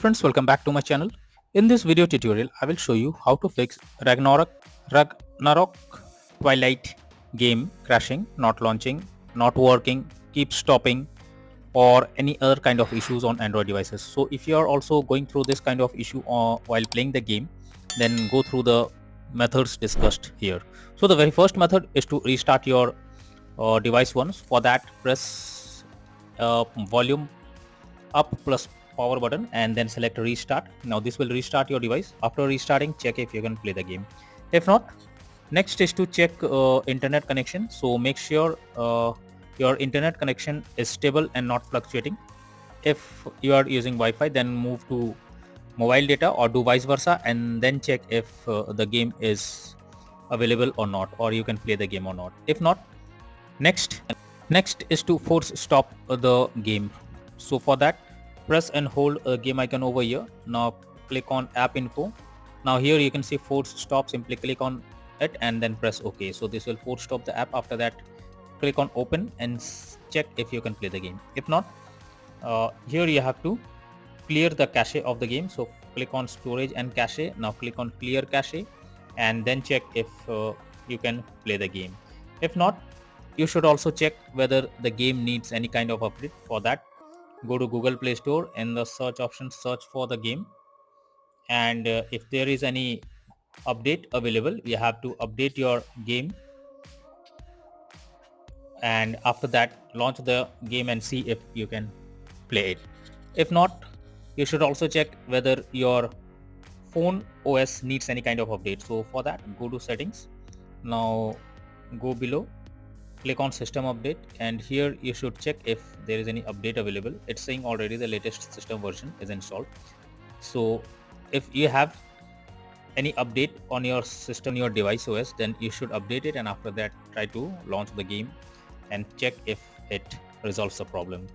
friends, welcome back to my channel. In this video tutorial, I will show you how to fix Ragnarok Twilight game crashing, not launching, not working, keep stopping, or any other kind of issues on Android devices. So if you are also going through this kind of issue while playing the game, then go through the methods discussed here. So the very first method is to restart your device once. For that, press volume up plus power button and then select restart. Now this will restart your device. After restarting, check if you can play the game. If not, next is to check internet connection. So make sure your internet connection is stable and not fluctuating. If you are using Wi-Fi, then move to mobile data or do vice versa, and then check if the game is available or not, or you can play the game or not. If not, next is to force stop the game. So for that, press and hold a game icon over here. Now click on app info. Now here you can see force stop. Simply click on it and then press OK. So this will force stop the app. After that, click on open and check if you can play the game. If not, here you have to clear the cache of the game. So click on storage and cache. Now click on clear cache and then check if you can play the game. If not, you should also check whether the game needs any kind of update. For that, go to Google Play Store. In the search option, search for the game, and if there is any update available, you have to update your game, and after that launch the game and see if you can play it. If not, you should also check whether your phone OS needs any kind of update. So for that, go to settings. Now go below, click on system update, and here you should check if there is any update available. It's saying already the latest system version is installed. So if you have any update on your system, your device OS, then you should update it, and after that try to launch the game and check if it resolves the problem.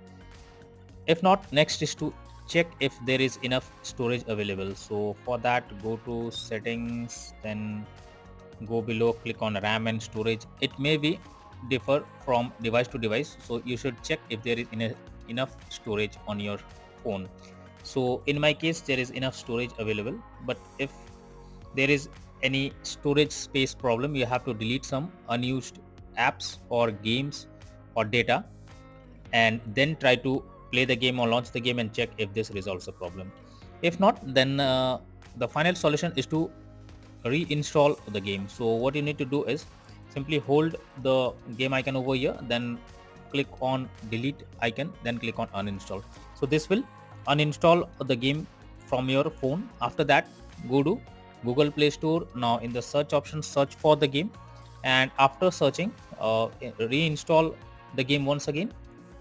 If not, next is to check if there is enough storage available. So for that, go to settings, then go below, click on RAM and storage. It may be differ from device to device, so you should check if there is enough storage on your phone. So in my case, there is enough storage available, but if there is any storage space problem, you have to delete some unused apps or games or data and then try to play the game or launch the game and check if this resolves the problem. If not, then the final solution is to reinstall the game. So what you need to do is simply hold the game icon over here, then click on delete icon, then click on uninstall. So this will uninstall the game from your phone. After that, go to Google Play Store. Now in the search option, search for the game, and after searching, reinstall the game once again,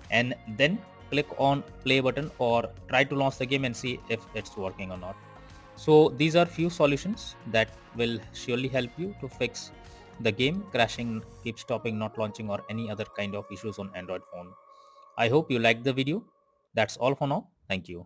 and then click on play button or try to launch the game and see if it's working or not. So these are few solutions that will surely help you to fix the game crashing, keep stopping, not launching, or any other kind of issues on Android phone. I hope you liked the video. That's all for now. Thank you.